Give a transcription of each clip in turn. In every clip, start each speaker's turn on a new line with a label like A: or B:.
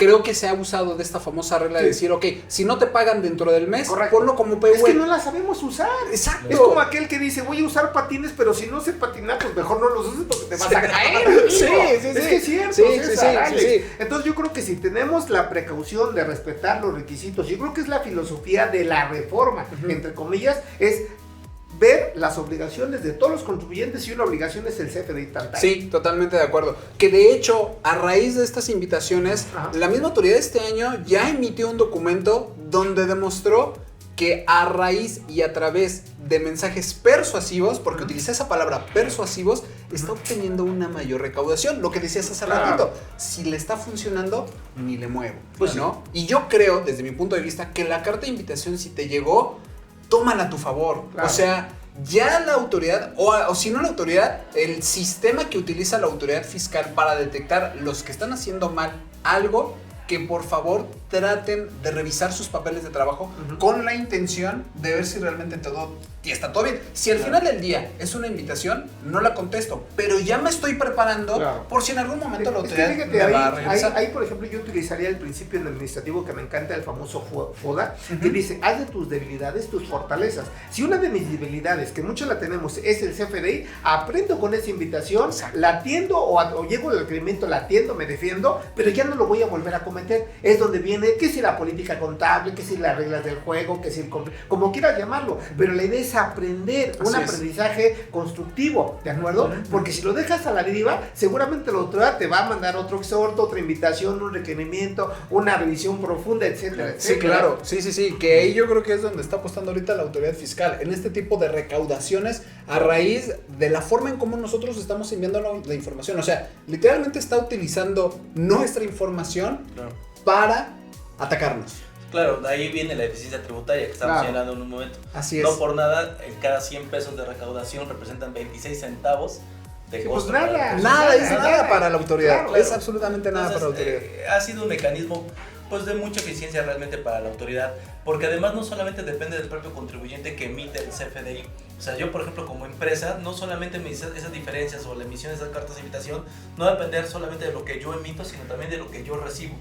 A: creo que se ha abusado de esta famosa regla de decir, ok, si no te pagan dentro del mes,
B: correcto,
A: ponlo como pay.
B: Es que no la sabemos usar.
A: Exacto.
B: Es como aquel que dice, voy a usar patines, pero si no sé patinar, pues mejor no los uses porque te vas a caer.
A: Sí.
B: Es que es cierto, César, Alex.
A: Sí.
B: Entonces yo creo que si tenemos la precaución de respetar los requisitos, yo creo que es la filosofía de la reforma, entre comillas, es ver las obligaciones de todos los contribuyentes, y una obligación es el CFDI tal.
A: Sí, totalmente de acuerdo. Que de hecho, a raíz de estas invitaciones, la misma autoridad este año ya emitió un documento donde demostró que a raíz y a través de mensajes persuasivos, porque utilicé esa palabra, persuasivos, está obteniendo una mayor recaudación. Lo que decías hace ratito, si le está funcionando, ni le muevo,
B: pues
A: ¿no? Y yo creo, desde mi punto de vista, que la carta de invitación, si te llegó, tómala a tu favor. Claro. O sea, ya la autoridad, o si no la autoridad, el sistema que utiliza la autoridad fiscal para detectar los que están haciendo mal algo, que por favor traten de revisar sus papeles de trabajo con la intención de ver si realmente está todo bien. Si al final del día es una invitación, no la contesto, pero ya me estoy preparando por si en algún momento la autoridad me va a regresar.
B: Ahí, por ejemplo, yo utilizaría el principio administrativo que me encanta, el famoso FODA, que dice, haz de tus debilidades tus fortalezas. Si una de mis debilidades, que muchos la tenemos, es el CFDI, aprendo con esa invitación, la atiendo o llego al requerimiento, la atiendo, me defiendo, pero ya no lo voy a volver a cometer. Es donde viene, que si la política contable, que si las reglas del juego, que si el como quieras llamarlo, pero la idea es aprender, un aprendizaje constructivo, ¿de acuerdo? Porque si lo dejas a la deriva, seguramente la autoridad te va a mandar otro exhorto, otra invitación, un requerimiento, una revisión profunda, etcétera, etcétera.
A: Sí, claro, sí, que ahí yo creo que es donde está apostando ahorita la autoridad fiscal, en este tipo de recaudaciones a raíz de la forma en cómo nosotros estamos enviando la información. O sea, literalmente está utilizando nuestra información para atacarnos.
C: Claro, de ahí viene la eficiencia tributaria que estamos señalando en un momento.
A: Así es.
C: No por nada, cada 100 pesos de recaudación representan 26 centavos de costo.
B: Pues nada,
A: nada para la autoridad.
C: Claro.
A: Es absolutamente nada. Entonces, para la autoridad.
C: Ha sido un mecanismo pues de mucha eficiencia realmente para la autoridad, porque además no solamente depende del propio contribuyente que emite el CFDI. O sea, yo por ejemplo como empresa, no solamente esas diferencias o la emisión de esas cartas de invitación no va a depender solamente de lo que yo emito, sino también de lo que yo recibo.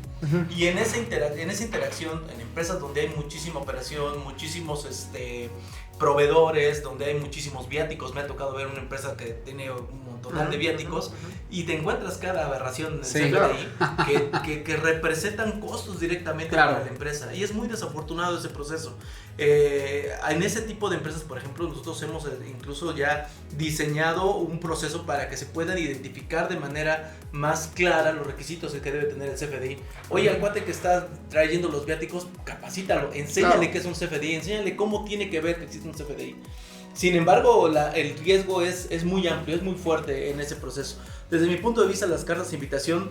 C: Y en esa interacción, en empresas donde hay muchísima operación, muchísimos proveedores, donde hay muchísimos viáticos, me ha tocado ver una empresa que tiene un montón de viáticos, y te encuentras cada aberración en el CFDI que representan costos directamente para la empresa, y es muy desafortunado ese proceso. En ese tipo de empresas, por ejemplo, nosotros hemos incluso ya diseñado un proceso para que se puedan identificar de manera más clara los requisitos que debe tener el CFDI. Oye, al cuate que está trayendo los viáticos, capacítalo, enséñale qué es un CFDI, enséñale cómo tiene que ver que existe un CFDI. Sin embargo, el riesgo es muy amplio, es muy fuerte en ese proceso. Desde mi punto de vista, las cartas de invitación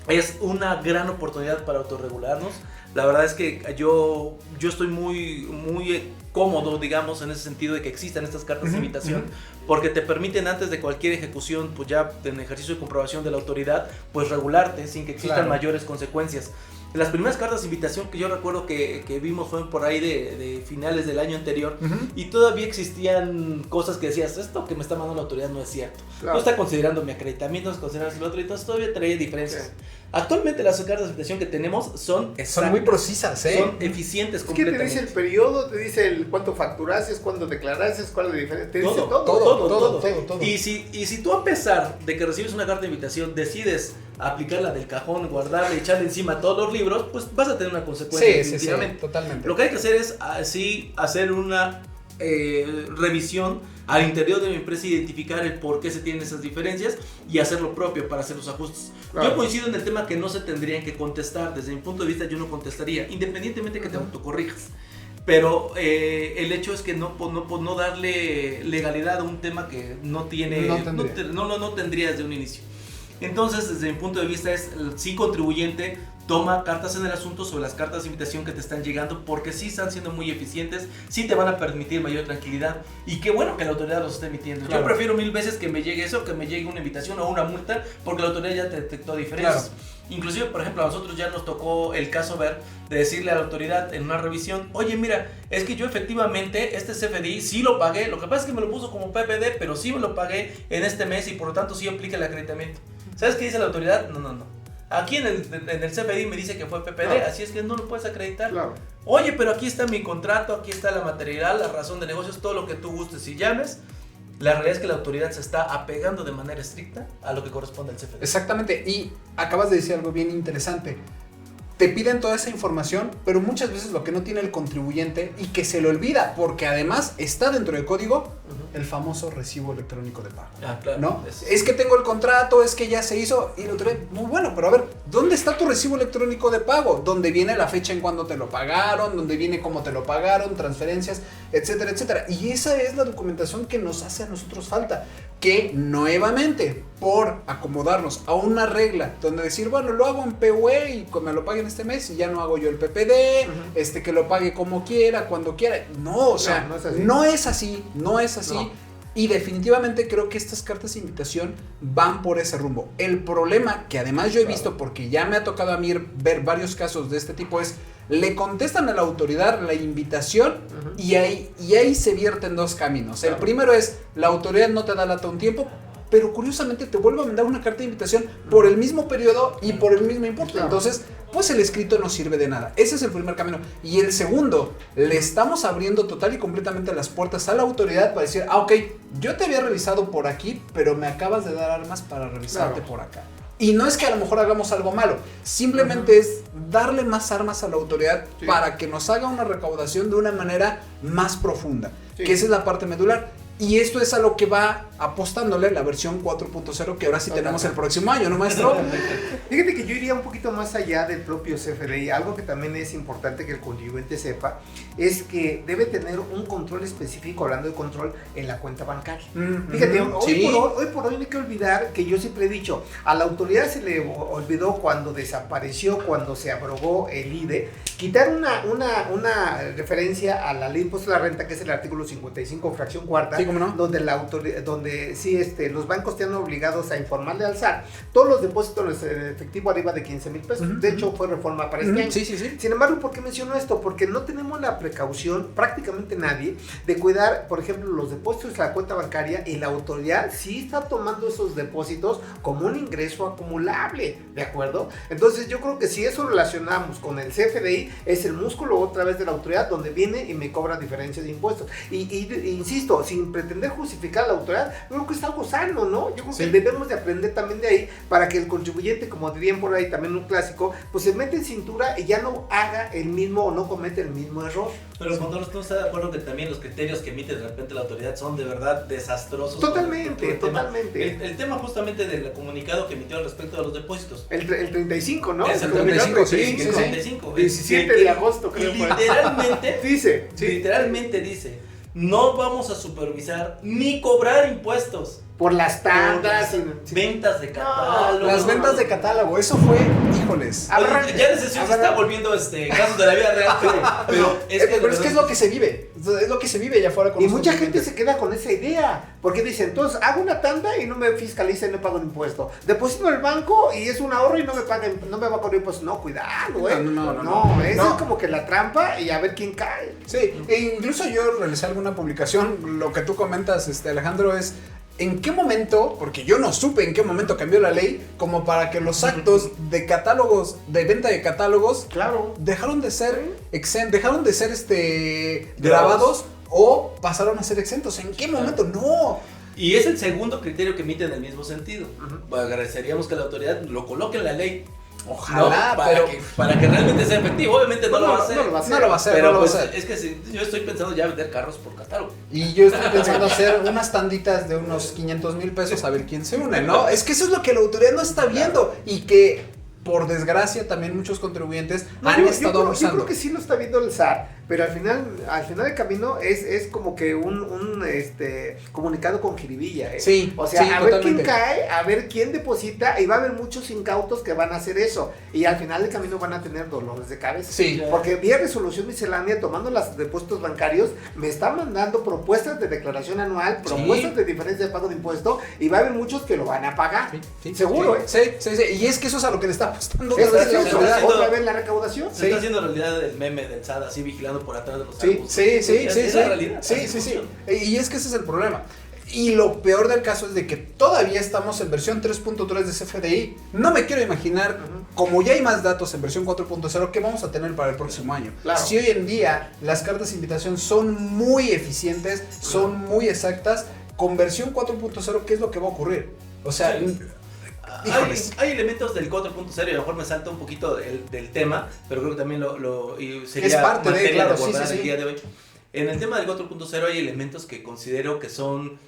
C: es una gran oportunidad para autorregularnos. La verdad es que yo estoy muy cómodo, digamos, en ese sentido de que existan estas cartas de invitación, porque te permiten antes de cualquier ejecución, pues ya en ejercicio de comprobación de la autoridad, pues regularte sin que existan mayores consecuencias. Las primeras cartas de invitación que yo recuerdo que vimos fueron por ahí de finales del año anterior, y todavía existían cosas que decías, esto que me está mandando la autoridad no es cierto, no está considerando mi acreditamiento, no está considerando el otro, y entonces todavía traía diferencias. Actualmente las cartas de invitación que tenemos son
A: muy precisas,
C: son eficientes completamente.
B: Es que te dice el periodo, te dice cuánto facturases, cuándo declarases, cuál es la diferencia, te dice
C: todo. Y si tú a pesar de que recibes una carta de invitación decides aplicarla del cajón, guardarla y echarle encima todos los libros, pues vas a tener una consecuencia definitivamente.
A: Sí, totalmente.
C: Lo que hay que hacer es así hacer una revisión al interior de mi empresa, identificar el por qué se tienen esas diferencias y hacer lo propio para hacer los ajustes. Yo coincido en el tema que no se tendrían que contestar. Desde mi punto de vista yo no contestaría, independientemente que te autocorrijas. Pero el hecho es que no darle legalidad a un tema que no tendría desde un inicio. Entonces, desde mi punto de vista es, sí, contribuyente, toma cartas en el asunto sobre las cartas de invitación que te están llegando, porque sí están siendo muy eficientes, sí te van a permitir mayor tranquilidad, y qué bueno que la autoridad los esté emitiendo. Yo prefiero 1000 veces que me llegue eso, que me llegue una invitación o una multa, porque la autoridad ya te detectó diferencias. Inclusive, por ejemplo, a nosotros ya nos tocó el caso ver de decirle a la autoridad en una revisión, oye, mira, es que yo efectivamente este CFDI sí lo pagué, lo que pasa es que me lo puso como PPD, pero sí me lo pagué en este mes y por lo tanto sí aplica el acreditamiento. ¿Sabes qué dice la autoridad? No. Aquí en el CFDI me dice que fue PPD,
B: Claro.
C: así es que no lo puedes acreditar.
B: Claro.
C: Oye, pero aquí está mi contrato, aquí está la materialidad, la razón de negocios, todo lo que tú gustes y llames. La realidad es que la autoridad se está apegando de manera estricta a lo que corresponde al CFDI.
A: Exactamente, y acabas de decir algo bien interesante. Te piden toda esa información, pero muchas veces lo que no tiene el contribuyente y que se le olvida, porque además está dentro del código, el famoso recibo electrónico de pago.
C: Ah, claro.
A: ¿No? Es que tengo el contrato, es que ya se hizo y lo trae. Muy bueno, pero a ver, ¿dónde está tu recibo electrónico de pago? Donde viene la fecha en cuando te lo pagaron, donde viene cómo te lo pagaron, transferencias, etcétera, etcétera. Y esa es la documentación que nos hace a nosotros falta. Que nuevamente, por acomodarnos a una regla, donde decir, bueno, lo hago en PUE y me lo paguen este mes y ya no hago yo el PPD, que lo pague como quiera, cuando quiera. No, o sea, no es así. No. Y definitivamente creo que estas cartas de invitación van por ese rumbo. El problema, que además yo he visto, porque ya me ha tocado a mí ver varios casos de este tipo, es le contestan a la autoridad la invitación y ahí se vierten dos caminos. El primero es, la autoridad no te da lata un tiempo, pero curiosamente te vuelve a mandar una carta de invitación por el mismo periodo y por el mismo importe. Entonces, pues el escrito no sirve de nada. Ese es el primer camino. Y el segundo, le estamos abriendo total y completamente las puertas a la autoridad para decir, ok, yo te había revisado por aquí, pero me acabas de dar armas para revisarte por acá. Y no es que a lo mejor hagamos algo malo, simplemente es darle más armas a la autoridad para que nos haga una recaudación de una manera más profunda, que esa es la parte medular. Y esto es a lo que va apostándole la versión 4.0 que ahora sí tenemos el próximo año, ¿no, maestro?
B: Fíjate que yo iría un poquito más allá del propio CFDI. Algo que también es importante que el contribuyente sepa es que debe tener un control específico, hablando de control, en la cuenta bancaria. Fíjate, hoy por hoy no hay que olvidar que yo siempre he dicho, a la autoridad se le olvidó cuando desapareció, cuando se abrogó el IDE, quitar una referencia a la ley de impuesto a la renta, que es el artículo 55, fracción cuarta,
A: Sí, ¿cómo no?
B: donde la autoridad, donde los bancos te han obligados a informarle al SAT todos los depósitos en efectivo arriba de 15,000 pesos. De hecho, fue reforma para este año.
A: Sí.
B: Sin embargo, ¿por qué menciono esto? Porque no tenemos la precaución, prácticamente nadie, de cuidar, por ejemplo, los depósitos a la cuenta bancaria, y la autoridad sí está tomando esos depósitos como un ingreso acumulable, ¿de acuerdo? Entonces, yo creo que si eso relacionamos con el CFDI, es el músculo otra vez de la autoridad donde viene y me cobra diferencias de impuestos. Y insisto, sin pretender justificar a la autoridad, yo creo que es algo sano, ¿no? Yo creo que debemos de aprender también de ahí para que el contribuyente, como dirían por ahí también un clásico, pues se mete en cintura y ya no haga el mismo o no comete el mismo error.
C: Pero cuando no estás de acuerdo que también los criterios que emite de repente la autoridad son de verdad desastrosos.
B: Totalmente.
C: El tema justamente del comunicado que emitió respecto a los depósitos.
B: El 35, ¿no?
C: Es el
A: 35, sí.
B: 17 de agosto, creo.
C: Y literalmente
B: dice,
C: dice, no vamos a supervisar ni cobrar impuestos
B: por las tandas,
C: ventas de catálogo.
A: Las ventas de catálogo, eso fue, híjoles.
C: Oye, ya esa sesión se está volviendo casos de la vida real, pero es que
A: es lo que se vive. Es lo que se vive allá afuera con
B: y
A: los
B: mucha gente
A: contribuyentes.
B: se queda con esa idea, porque dice, entonces hago una tanda y no me fiscaliza y no pago el impuesto. Deposito en el banco y es un ahorro y no me va a cobrar impuesto. No, cuidado, No, esa es como que la trampa y a ver quién cae.
A: Sí, e incluso yo realicé alguna publicación, lo que tú comentas, Alejandro, es ¿en qué momento? Porque yo no supe en qué momento cambió la ley como para que los actos de catálogos, de venta de catálogos, dejaron de ser dejaron de ser grabados o pasaron a ser exentos. ¿En qué momento? No.
C: Y es el segundo criterio que emite en el mismo sentido. Agradeceríamos que la autoridad lo coloque en la ley.
A: Ojalá,
C: para que realmente sea efectivo. Obviamente no lo va a hacer.
A: No lo va a hacer.
C: Pero
A: no lo
C: pues
A: va a hacer.
C: es que yo estoy pensando ya vender carros por catálogo.
A: Y yo estoy pensando hacer unas tanditas de unos 500,000 pesos a ver quién se une, ¿no? Es que eso es lo que la autoridad no está viendo y que, por desgracia, también muchos contribuyentes han estado abusando.
B: Yo creo que sí lo está viendo el SAT, pero al final del camino es como que un comunicado con jiribilla, ¿eh?
A: Sí,
B: o sea, a
A: totalmente.
B: ver quién cae, a ver quién deposita, y va a haber muchos incautos que van a hacer eso, y al final del camino van a tener dolores de cabeza.
A: Sí.
B: Porque vía resolución miscelánea, tomando los depósitos bancarios, me está mandando propuestas de declaración anual, propuestas de diferencia de pago de impuesto, y va a haber muchos que lo van a pagar. Seguro,
A: Sí. Y es que eso es a lo que le está apostando
B: otra vez la recaudación.
C: Se está haciendo realidad el meme del SAT, así vigilando por atrás de los
A: Sí.
C: Es la realidad.
A: Sí. Y es que ese es el problema. Y lo peor del caso es de que todavía estamos en versión 3.3 de CFDI. No me quiero imaginar, como ya hay más datos en versión 4.0, ¿qué vamos a tener para el próximo año?
B: Claro.
A: Si hoy en día las cartas de invitación son muy eficientes, son muy exactas, con versión 4.0, ¿qué es lo que va a ocurrir? O sea,
C: Sí. Hay elementos del 4.0 y a lo mejor me salta un poquito del tema, pero creo que también sería
A: es parte de,
C: materia
A: claro,
C: abordar
A: sí.
C: el día de hoy. En el tema del 4.0 hay elementos que considero que son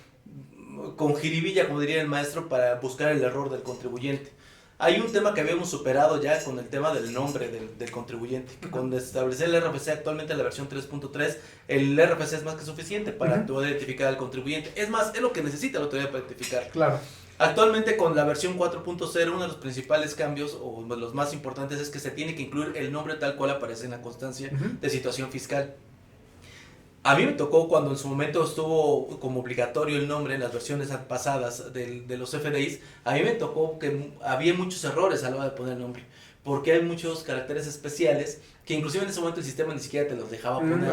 C: con jiribilla, como diría el maestro, para buscar el error del contribuyente. Hay un tema que habíamos superado ya con el tema del nombre del contribuyente, que con establecer el RFC actualmente en la versión 3.3, el RFC es más que suficiente para poder identificar al contribuyente. Es más, es lo que necesita la autoridad para identificar.
A: Claro.
C: Actualmente con la versión 4.0 uno de los principales cambios o de los más importantes es que se tiene que incluir el nombre tal cual aparece en la constancia de situación fiscal. A mí me tocó cuando en su momento estuvo como obligatorio el nombre en las versiones pasadas de los FDIs, a mí me tocó que había muchos errores a la hora de poner el nombre, porque hay muchos caracteres especiales que inclusive en ese momento el sistema ni siquiera te los dejaba poner.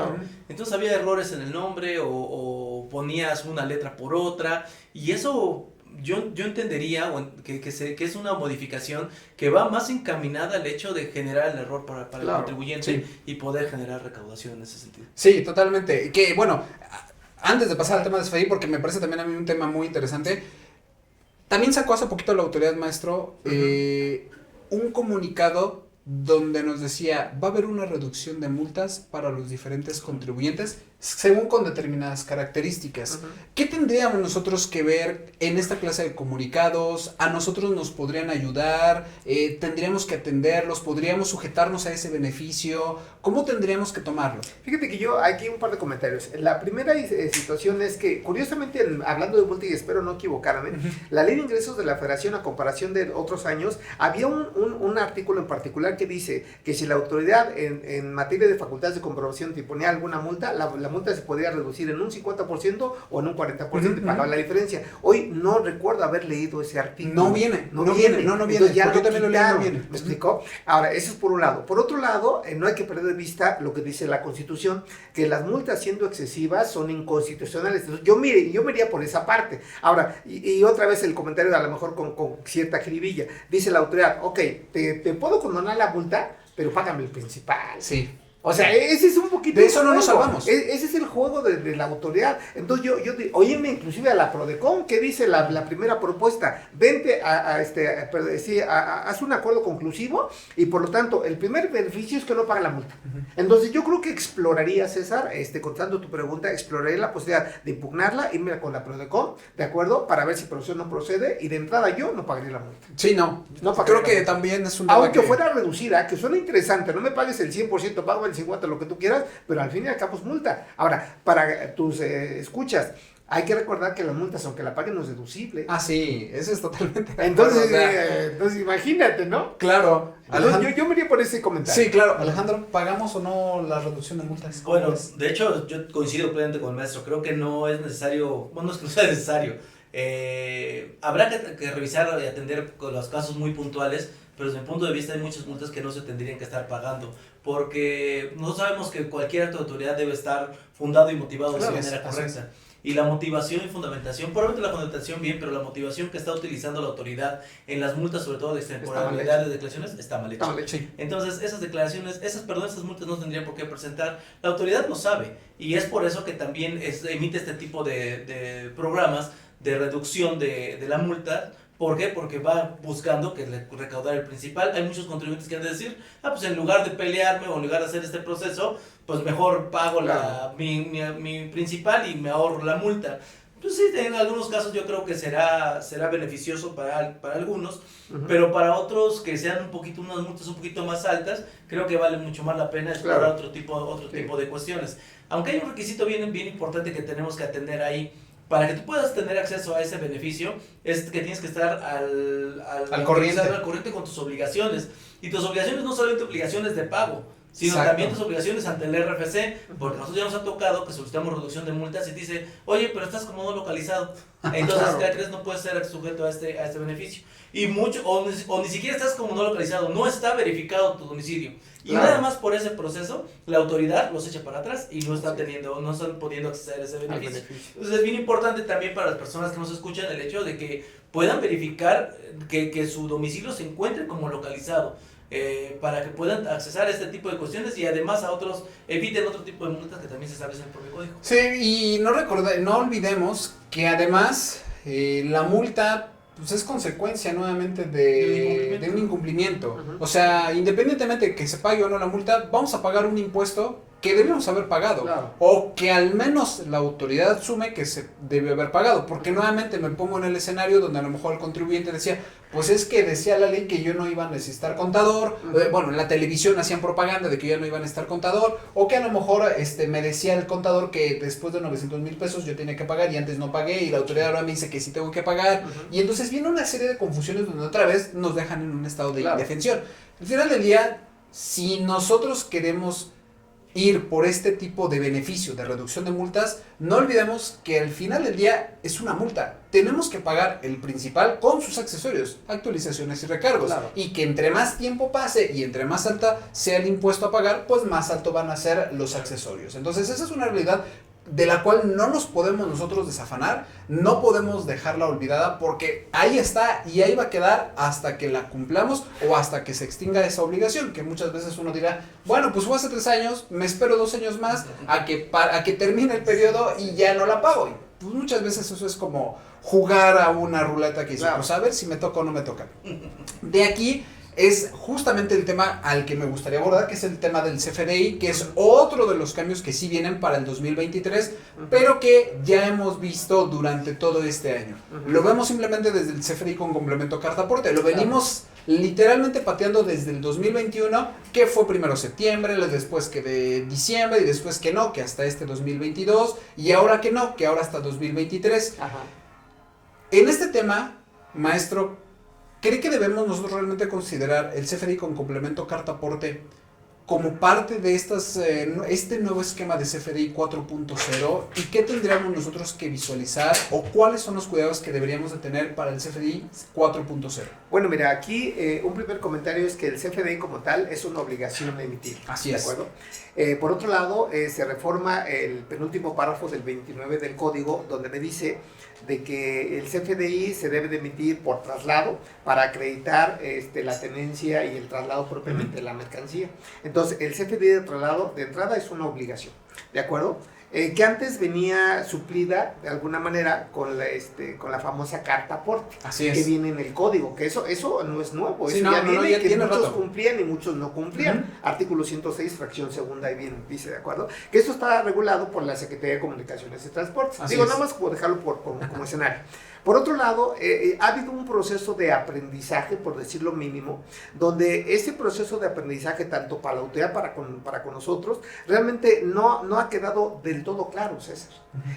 C: Entonces había errores en el nombre o ponías una letra por otra y eso yo entendería que es una modificación que va más encaminada al hecho de generar el error para el contribuyente y poder generar recaudación en ese sentido.
A: Sí, totalmente. Que bueno, antes de pasar al tema de SFDI, porque me parece también a mí un tema muy interesante, también sacó hace poquito la autoridad, maestro, un comunicado donde nos decía, va a haber una reducción de multas para los diferentes contribuyentes según con determinadas características. ¿Qué tendríamos nosotros que ver en esta clase de comunicados? ¿A nosotros nos podrían ayudar? ¿Tendríamos que atenderlos? ¿Podríamos sujetarnos a ese beneficio? ¿Cómo tendríamos que tomarlo?
B: Fíjate que yo, aquí un par de comentarios. La primera situación es que, curiosamente, hablando de multa, y espero no equivocarme, la ley de ingresos de la Federación, a comparación de otros años, había un artículo en particular que dice que si la autoridad en materia de facultades de comprobación te ponía alguna multa, la multa se podría reducir en un 50% o en un 40% y pagaba la diferencia. Hoy no recuerdo haber leído ese artículo.
A: No viene.
B: Entonces ya
A: yo también lo leí, no viene.
B: ¿Me explicó? Ahora, eso es por un lado. Por otro lado, no hay que perder de vista lo que dice la Constitución, que las multas siendo excesivas son inconstitucionales. Entonces, yo me iría por esa parte. Ahora, y otra vez el comentario a lo mejor con cierta jiribilla. Dice la autoridad, ok, te puedo condonar la multa, pero págame el principal.
A: Sí.
B: O sea, ese es un poquito...
A: De eso no nos salvamos.
B: Ese es el juego de la autoridad. Entonces óyeme inclusive a la Prodecon, ¿qué dice la primera propuesta? Vente haz un acuerdo conclusivo y por lo tanto el primer beneficio es que no paga la multa. Entonces yo creo que exploraría, César, contestando tu pregunta, exploraría la posibilidad de impugnarla, irme con la Prodecon, ¿de acuerdo? Para ver si procede o no procede y de entrada yo no pagaría la multa.
A: Sí, no creo que también es un tema
B: aunque fuera a reducir, que suena interesante, no me pagues el 100%, pago el 50%, lo que tú quieras, pero al fin y al cabo es multa. Ahora, para tus escuchas, hay que recordar que las multas, aunque la paguen, no es deducible.
A: Ah, sí, eso es totalmente.
B: Entonces, entonces imagínate, ¿no?
A: Claro.
B: Yo me iría por ese comentario.
A: Sí, claro. Alejandro, ¿pagamos o no la reducción de multas?
C: Bueno, de hecho, yo coincido plenamente con el maestro. Creo que no es necesario, bueno, no es que no sea necesario. Habrá que revisar y atender con los casos muy puntuales, pero desde mi punto de vista hay muchas multas que no se tendrían que estar pagando, porque no sabemos que cualquier acto de autoridad debe estar fundado y motivado de manera correcta. Y la motivación y fundamentación, probablemente la fundamentación bien, pero la motivación que está utilizando la autoridad en las multas, sobre todo de extemporaneidad de declaraciones, está mal hecha.
A: Sí.
C: Entonces, esas declaraciones, esas multas no tendrían por qué presentar. La autoridad lo sabe, y es por eso que también emite este tipo de programas de reducción de la multa. ¿Por qué? Porque va buscando que recaudar el principal. Hay muchos contribuyentes que han de decir, pues en lugar de pelearme o en lugar de hacer este proceso, pues mejor pago mi principal y me ahorro la multa. Pues sí, en algunos casos yo creo que será beneficioso para algunos, pero para otros que sean unas multas un poquito más altas, creo que vale mucho más la pena explorar otro tipo de cuestiones. Aunque hay un requisito bien importante que tenemos que atender ahí. Para que tú puedas tener acceso a ese beneficio, es que tienes que estar al corriente con tus obligaciones. Y tus obligaciones no solamente obligaciones de pago, sino
A: Exacto.
C: también tus obligaciones ante el RFC, porque nosotros ya nos ha tocado que solicitamos reducción de multas y te dice, oye, pero estás como no localizado, entonces
B: Claro.
C: ¿qué crees? No puedes ser sujeto a este beneficio. Y mucho, o ni siquiera estás como no localizado, no está verificado tu domicilio. Y
B: Claro.
C: nada más por ese proceso, la autoridad los echa para atrás y no están pudiendo acceder a ese
B: Al
C: beneficio.
B: beneficio.
C: Entonces es bien importante también para las personas que nos escuchan el hecho de que puedan verificar que su domicilio se encuentre como localizado, para que puedan accesar a este tipo de cuestiones y además a otros, eviten otro tipo de multas que también se establecen en el propio código.
A: Sí, y no olvidemos que además la multa pues es consecuencia nuevamente de un incumplimiento.
B: Ujú.
A: O sea, independientemente de que se pague o no la multa, vamos a pagar un impuesto que debemos haber pagado.
B: Claro.
A: O que al menos la autoridad asume que se debe haber pagado. Porque nuevamente me pongo en el escenario donde a lo mejor el contribuyente decía, pues es que decía la ley que yo no iba a necesitar contador.
B: Ujú.
A: Bueno, en la televisión hacían propaganda de que ya no iban a necesitar contador. O que a lo mejor me decía el contador que después de 900,000 pesos yo tenía que pagar y antes no pagué. Y la autoridad ahora me dice que sí tengo que pagar.
B: Ujú.
A: Y entonces viene una serie de confusiones donde otra vez nos dejan en un estado de
B: Claro.
A: indefensión. Al final del día, si nosotros queremos ir por este tipo de beneficio de reducción de multas, no olvidemos que al final del día es una multa. Tenemos que pagar el principal con sus accesorios, actualizaciones y recargos.
B: Claro.
A: Y que entre más tiempo pase y entre más alta sea el impuesto a pagar, pues más alto van a ser los accesorios. Entonces esa es una realidad de la cual no nos podemos nosotros desafanar, no podemos dejarla olvidada porque ahí está y ahí va a quedar hasta que la cumplamos o hasta que se extinga esa obligación, que muchas veces uno dirá, bueno, pues fue hace 3 años, me espero 2 años más a que termine el periodo y ya no la pago. Y pues muchas veces eso es como jugar a una ruleta que dice,
B: Claro.
A: pues a ver si me toca o no me toca. De aquí es justamente el tema al que me gustaría abordar, que es el tema del CFDI, que es otro de los cambios que sí vienen para el 2023, pero que ya hemos visto durante todo este año.
B: Ujú.
A: Lo vemos simplemente desde el CFDI con complemento carta aporte, lo
B: Claro.
A: venimos literalmente pateando desde el 2021, que fue primero septiembre, después que de diciembre y después que no, que hasta este 2022, y ahora que no, que ahora hasta 2023.
B: Ajá.
A: En este tema, maestro, ¿cree que debemos nosotros realmente considerar el CFDI con complemento carta aporte como parte de este nuevo esquema de CFDI 4.0? ¿Y qué tendríamos nosotros que visualizar o cuáles son los cuidados que deberíamos de tener para el CFDI 4.0?
B: Bueno, mira, aquí un primer comentario es que el CFDI como tal es una obligación de emitir.
A: Así
B: ¿De
A: es.
B: acuerdo? Por otro lado, se reforma el penúltimo párrafo del 29 del código, donde me dice de que el CFDI se debe de emitir por traslado para acreditar la tenencia y el traslado propiamente de la mercancía. Entonces, el CFDI de traslado de entrada es una obligación, ¿de acuerdo? Que antes venía suplida de alguna manera con la famosa carta aporte,
A: Así
B: que
A: es.
B: viene en el código, que eso no es nuevo,
A: Sí,
B: eso
A: no,
B: ya
A: no,
B: viene,
A: ya
B: que
A: tiene
B: muchos
A: rato.
B: cumplían y muchos no cumplían.
A: Ujú.
B: Artículo 106, fracción segunda, ahí bien dice, ¿de acuerdo? Que esto está regulado por la Secretaría de Comunicaciones y Transportes.
A: Así
B: Digo,
A: es.
B: nada más como dejarlo como escenario. Por otro lado, ha habido un proceso de aprendizaje, por decirlo mínimo, donde ese proceso de aprendizaje, tanto para la autoridad para con nosotros, realmente no ha quedado del todo claro, César.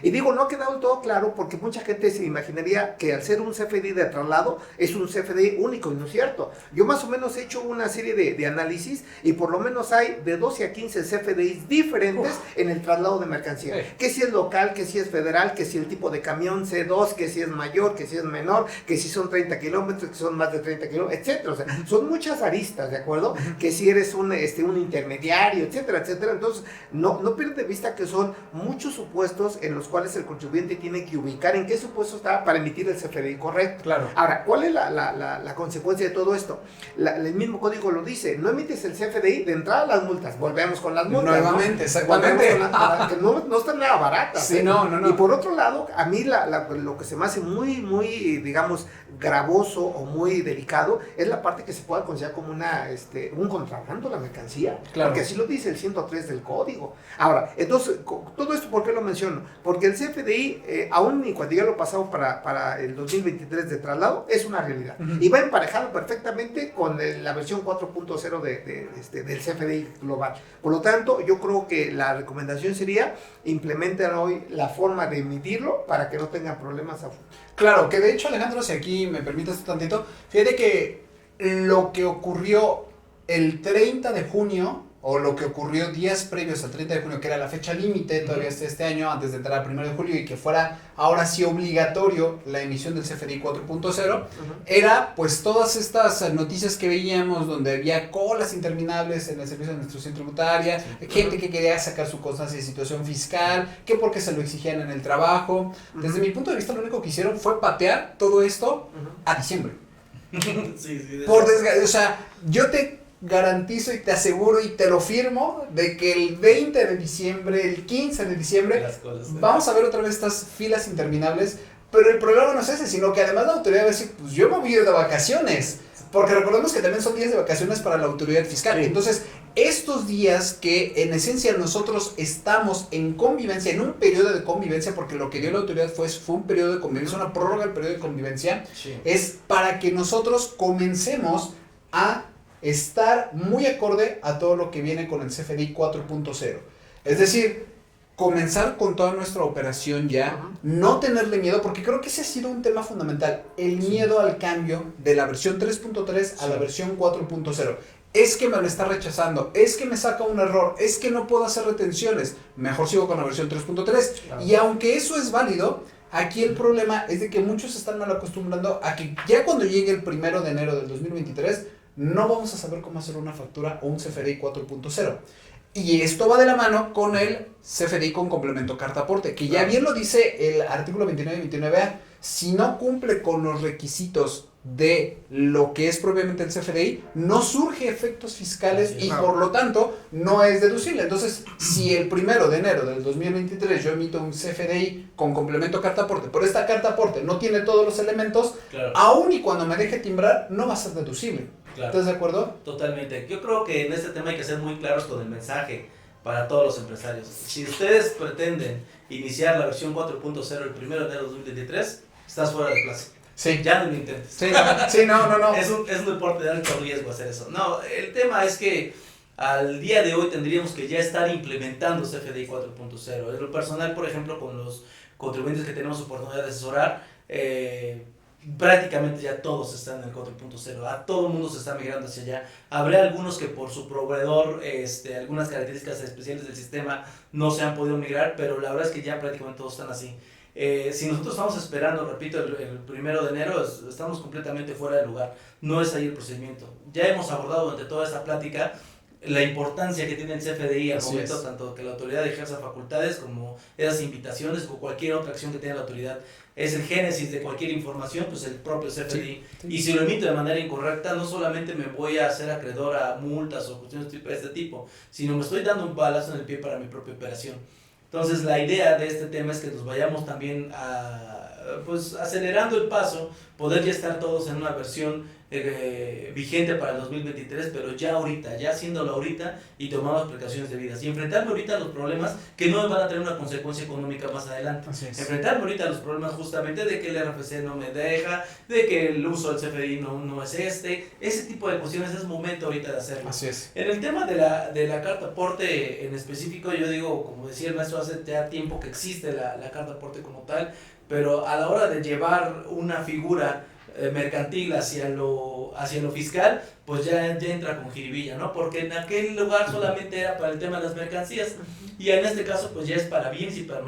B: Y digo, no ha quedado del todo claro porque mucha gente se imaginaría que al ser un CFDI de traslado es un CFDI único, y no es cierto. Yo más o menos he hecho una serie de análisis y por lo menos hay de 12 a 15 CFDIs diferentes en el traslado de mercancía.
A: Sí.
B: Que si es local, que si es federal, que si el tipo de camión C2, que si es mayor, que si es menor, que si son 30 kilómetros, que son más de 30 kilómetros, etcétera. O sea, son muchas aristas, ¿de acuerdo? Que si eres un intermediario, etcétera, etcétera. Entonces, no pierde de vista que son muchos supuestos en los cuales el contribuyente tiene que ubicar en qué supuesto está para emitir el CFDI correcto.
A: Claro.
B: Ahora, ¿cuál es la consecuencia de todo esto? El mismo código lo dice, no emites el CFDI de entrada a las multas, volvemos con las multas.
A: Nuevamente,
B: ¿no?
A: exactamente.
B: Volvemos con que no están nada baratas.
A: Sí, no.
B: Y por otro lado, a mí lo que se me hace muy, digamos, gravoso o muy delicado es la parte que se pueda considerar como un contrabando la mercancía.
A: Claro.
B: Porque así lo dice el 103 del código. Ahora, entonces, todo esto, ¿por qué lo menciono? Porque el CFDI, aún y cuando ya lo pasamos para el 2023 de traslado, es una realidad.
A: Ujú.
B: Y va emparejado perfectamente con la versión 4.0 del CFDI global. Por lo tanto, yo creo que la recomendación sería implementar hoy la forma de emitirlo para que no tengan problemas a futuro.
A: Claro, que de hecho, Alejandro, si aquí me permites un tantito, fíjate que lo que ocurrió el 30 de junio o lo que ocurrió días previos al 30 de junio, que era la fecha límite todavía hasta este año, antes de entrar al 1 de julio, y que fuera ahora sí obligatorio la emisión del CFDI 4.0, era pues todas estas noticias que veíamos donde había colas interminables en el servicio de administración tributaria, gente que quería sacar su constancia de situación fiscal, que porque se lo exigían en el trabajo. Desde mi punto de vista, lo único que hicieron fue patear todo esto a diciembre. Por desgracia, o sea, yo te garantizo y te aseguro y te lo firmo de que el 20 de diciembre, el 15 de diciembre, vamos a ver otra vez estas filas interminables, pero el problema no es ese, sino que además la autoridad va a decir, pues yo me voy a ir de vacaciones, porque recordemos que también son días de vacaciones para la autoridad fiscal. Entonces, estos días que en esencia nosotros estamos en convivencia, en un periodo de convivencia, porque lo que dio la autoridad fue un periodo de convivencia, una prórroga del periodo de convivencia, es para que nosotros comencemos a estar muy acorde a todo lo que viene con el CFDI 4.0. Es decir, comenzar con toda nuestra operación ya, no tenerle miedo, porque creo que ese ha sido un tema fundamental, el miedo al cambio de la versión 3.3 a la versión 4.0. Es que me lo está rechazando, es que me saca un error, es que no puedo hacer retenciones, mejor sigo con la versión 3.3. Y aunque eso es válido, aquí el problema es de que muchos se están mal acostumbrando a que ya cuando llegue el 1 de enero del 2023, no vamos a saber cómo hacer una factura o un CFDI 4.0. Y esto va de la mano con el CFDI con complemento carta aporte, que ya bien lo dice el artículo 29 y 29A. Si no cumple con los requisitos de lo que es propiamente el CFDI, no surge efectos fiscales y por lo tanto no es deducible. Entonces, si el 1 de enero del 2023 yo emito un CFDI con complemento carta aporte, pero esta carta aporte no tiene todos los elementos, aun y cuando me deje timbrar, no va a ser deducible. ¿Estás de acuerdo?
C: Totalmente. Yo creo que en este tema hay que ser muy claros con el mensaje para todos los empresarios. Si ustedes pretenden iniciar la versión 4.0 el 1 de enero de 2023, estás fuera de clase.
A: Sí.
C: Ya no lo intentes.
A: Sí, no.
C: Es un deporte de alto riesgo hacer eso. No, el tema es que al día de hoy tendríamos que ya estar implementando CFDI 4.0. En lo personal, por ejemplo, con los contribuyentes que tenemos oportunidad de asesorar, prácticamente ya todos están en el 4.0, a todo el mundo se está migrando hacia allá. Habrá algunos que por su proveedor, algunas características especiales del sistema no se han podido migrar, pero la verdad es que ya prácticamente todos están así. Si nosotros estamos esperando, repito, el 1 de enero, estamos completamente fuera de lugar, no es ahí el procedimiento. Ya hemos abordado durante toda esta plática la importancia que tiene el CFDI al momento, tanto que la autoridad ejerza facultades como esas invitaciones o cualquier otra acción que tenga la autoridad. Es el génesis de cualquier información, pues el propio CFDI. Y si lo emito de manera incorrecta, no solamente me voy a hacer acreedor a multas o cuestiones de este tipo, sino me estoy dando un balazo en el pie para mi propia operación. Entonces la idea de este tema es que nos vayamos también pues acelerando el paso, poder ya estar todos en una versión vigente para el 2023, pero ya ahorita, ya haciéndolo ahorita y tomando las precauciones debidas. Y enfrentarme ahorita a los problemas que no van a tener una consecuencia económica más adelante. Enfrentarme ahorita a los problemas justamente de que el RFC no me deja, de que el uso del CFDI no es ese tipo de cuestiones es momento ahorita de hacerlo.
A: Así es.
C: En el tema de la carta aporte en específico, yo digo, como decía el maestro, hace ya tiempo que existe la carta aporte como tal, pero a la hora de llevar una figura mercantil hacia lo fiscal, pues ya entra con jiribilla, ¿no? Porque en aquel lugar solamente era para el tema de las mercancías y en este caso pues ya es para bienes y para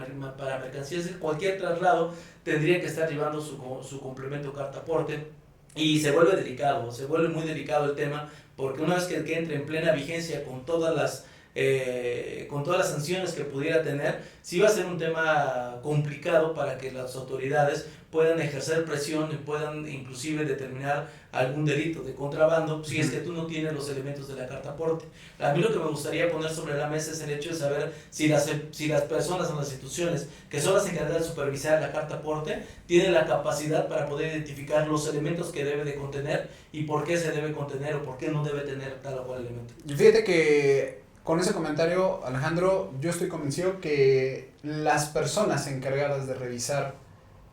C: mercancías. Cualquier traslado tendría que estar llevando su complemento carta aporte y se vuelve muy delicado el tema, porque una vez que entre en plena vigencia con todas las sanciones que pudiera tener, sí va a ser un tema complicado para que las autoridades puedan ejercer presión y puedan inclusive determinar algún delito de contrabando si es que tú no tienes los elementos de la carta aporte. A mí lo que me gustaría poner sobre la mesa es el hecho de saber si las personas o las instituciones que son las encargadas de supervisar la carta aporte tienen la capacidad para poder identificar los elementos que debe de contener y por qué se debe contener o por qué no debe tener tal o cual elemento.
A: Fíjate que con ese comentario, Alejandro, yo estoy convencido que las personas encargadas de revisar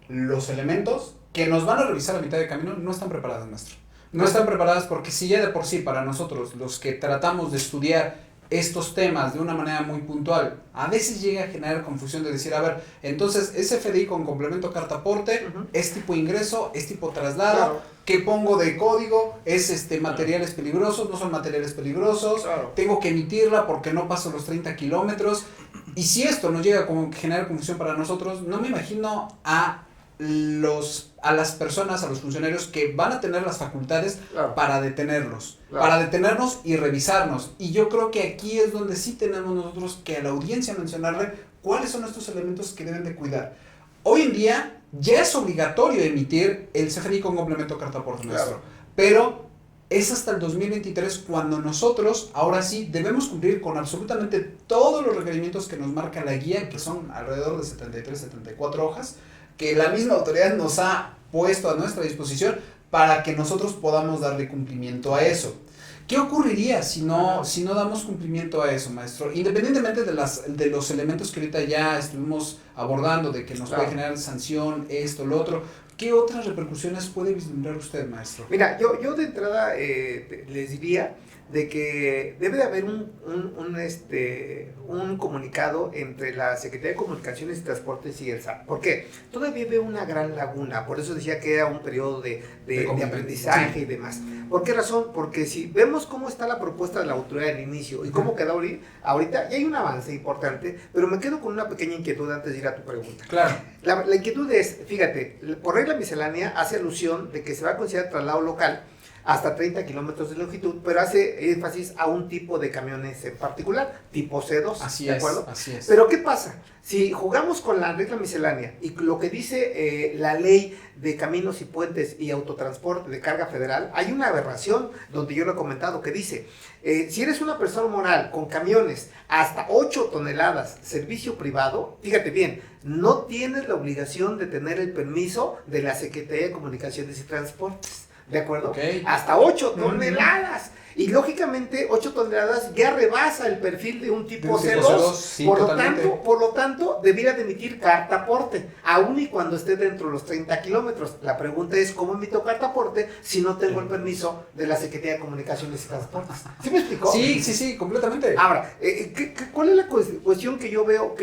A: los elementos que nos van a revisar a mitad de camino no están preparadas, maestro. No están preparadas porque si ya de por sí para nosotros, los que tratamos de estudiar estos temas de una manera muy puntual, a veces llega a generar confusión de decir, a ver, entonces ese FDI con complemento carta aporte, es tipo ingreso, es tipo traslado,
B: Claro.
A: ¿qué pongo de código? ¿Es materiales peligrosos? ¿No son materiales peligrosos?
B: Claro.
A: Tengo que emitirla porque no paso los 30 kilómetros. Y si esto nos llega a generar confusión para nosotros, no me imagino a las personas, a los funcionarios que van a tener las facultades
B: Claro.
A: para detenerlos,
B: Claro.
A: para detenernos y revisarnos. Y yo creo que aquí es donde sí tenemos nosotros que a la audiencia mencionarle cuáles son estos elementos que deben de cuidar. Hoy en día ya es obligatorio emitir el CFDI con complemento carta aporte nuestro, pero es hasta el 2023 cuando nosotros ahora sí debemos cumplir con absolutamente todos los requerimientos que nos marca la guía, que son alrededor de 73, 74 hojas, que la misma autoridad nos ha puesto a nuestra disposición para que nosotros podamos darle cumplimiento a eso. ¿Qué ocurriría si no damos cumplimiento a eso, maestro? Independientemente de los elementos que ahorita ya estuvimos abordando, de que nos puede generar sanción, esto, lo otro, ¿qué otras repercusiones puede vislumbrar usted, maestro?
B: Mira, yo de entrada les diría de que debe de haber un comunicado entre la Secretaría de Comunicaciones y Transportes y el SAT. ¿Por qué? Todavía veo una gran laguna, por eso decía que era un periodo de aprendizaje y demás. ¿Por qué razón? Porque si vemos cómo está la propuesta de la autoridad al inicio y cómo quedó ahorita, ya hay un avance importante, pero me quedo con una pequeña inquietud antes de ir a tu pregunta.
A: Claro.
B: La inquietud es, fíjate, por regla miscelánea hace alusión de que se va a considerar traslado local hasta 30 kilómetros de longitud, pero hace énfasis a un tipo de camiones en particular, tipo C2,
A: Así
B: ¿de
A: es,
B: acuerdo?
A: así es.
B: Pero ¿qué pasa? Si jugamos con la regla miscelánea y lo que dice la ley de caminos y puentes y autotransporte de carga federal, hay una aberración donde yo lo he comentado que dice, si eres una persona moral con camiones hasta 8 toneladas, servicio privado, fíjate bien, no tienes la obligación de tener el permiso de la Secretaría de Comunicaciones y Transportes. ¿De acuerdo?
A: Okay.
B: Hasta 8 toneladas. Y lógicamente 8 toneladas ya rebasa el perfil de un tipo C2.
A: Sí,
B: por lo tanto, debiera de emitir carta aporte, aun y cuando esté dentro de los 30 kilómetros. La pregunta es, ¿cómo emito carta aporte si no tengo el permiso de la Secretaría de Comunicaciones y Transportes? ¿Sí me explicó?
A: Sí, completamente.
B: Ahora, ¿cuál es la cuestión que yo veo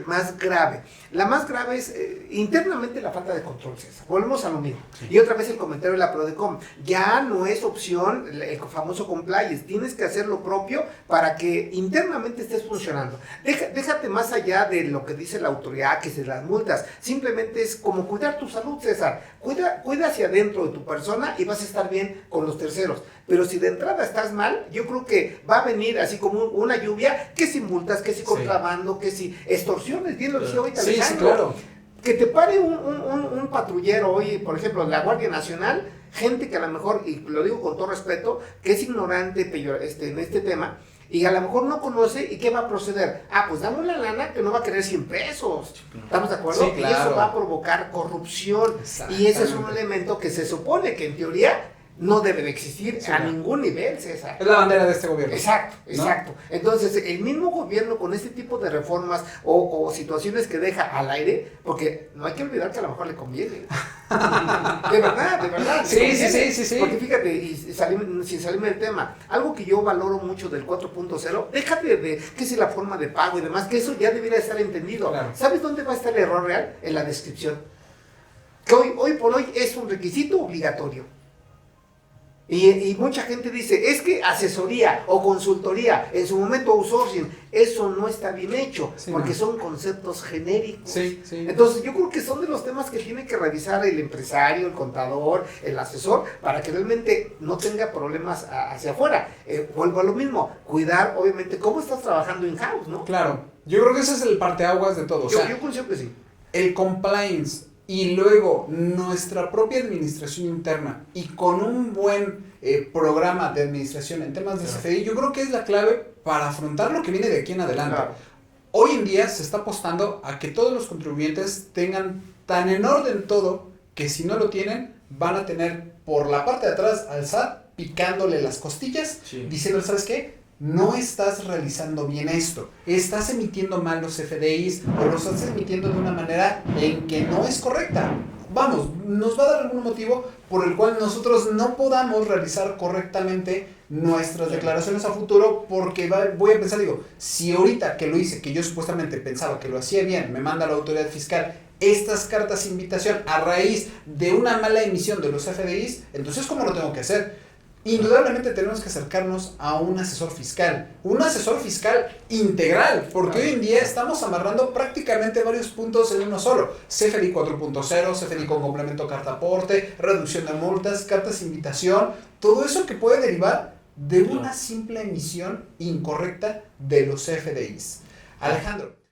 B: más grave? La más grave es internamente la falta de control, César. Volvemos a lo mismo. Sí. Y otra vez el comentario de la Prodecom. Ya no es opción el famoso compliance. Tienes que hacer lo propio para que internamente estés funcionando. Déjate más allá de lo que dice la autoridad, que se las multas. Simplemente es como cuidar tu salud, César. Cuida hacia adentro de tu persona y vas a estar bien con los terceros. Pero si de entrada estás mal, yo creo que va a venir así como una lluvia, que si multas, que si contrabando, que si extorsiones, bien lo decía ahorita Alejandro.
A: Sí, claro.
B: Que te pare un patrullero hoy, por ejemplo, la Guardia Nacional, gente que a lo mejor, y lo digo con todo respeto, que es ignorante en este tema, y a lo mejor no conoce, ¿y qué va a proceder? Pues dame la lana que no va a querer 100 pesos. ¿Estamos de acuerdo?
A: Sí, claro.
B: Y eso va a provocar corrupción. Y ese es un elemento que se supone que en teoría no debe de existir a ningún nivel, César.
A: Es la bandera de este gobierno.
B: Exacto. ¿No? Entonces, el mismo gobierno con este tipo de reformas o situaciones que deja al aire, porque no hay que olvidar que a lo mejor le conviene. De verdad.
A: Sí.
B: Porque fíjate, y sin salirme del tema, algo que yo valoro mucho del 4.0, déjate de que si la forma de pago y demás, que eso ya debería estar entendido. Claro. ¿Sabes dónde va a estar el error real? En la descripción. Que hoy por hoy es un requisito obligatorio. Y mucha gente dice, es que asesoría o consultoría, en su momento outsourcing, eso no está bien hecho, porque son conceptos genéricos.
A: Sí.
B: Entonces yo creo que son de los temas que tiene que revisar el empresario, el contador, el asesor, para que realmente no tenga problemas hacia afuera. Vuelvo a lo mismo, cuidar obviamente cómo estás trabajando in-house, ¿no?
A: Claro, yo creo que ese es el parteaguas de todo.
B: Yo considero que sí.
A: El compliance y luego nuestra propia administración interna y con un buen programa de administración en temas de CFDI, yo creo que es la clave para afrontar lo que viene de aquí en adelante. Claro. Hoy en día se está apostando a que todos los contribuyentes tengan tan en orden todo que si no lo tienen van a tener por la parte de atrás al SAT picándole las costillas, diciendo, ¿sabes qué? No estás realizando bien esto, estás emitiendo mal los FDIs o los estás emitiendo de una manera en que no es correcta. vamos, nos va a dar algún motivo por el cual nosotros no podamos realizar correctamente nuestras declaraciones a futuro, porque voy a pensar, digo, si ahorita que lo hice, que yo supuestamente pensaba que lo hacía bien, me manda la autoridad fiscal estas cartas de invitación a raíz de una mala emisión de los FDIs, entonces ¿cómo lo tengo que hacer? Indudablemente tenemos que acercarnos a un asesor fiscal integral, porque hoy en día estamos amarrando prácticamente varios puntos en uno solo. CFDI 4.0, CFDI con complemento carta aporte, reducción de multas, cartas de invitación, todo eso que puede derivar de una simple emisión incorrecta de los FDIs. Alejandro.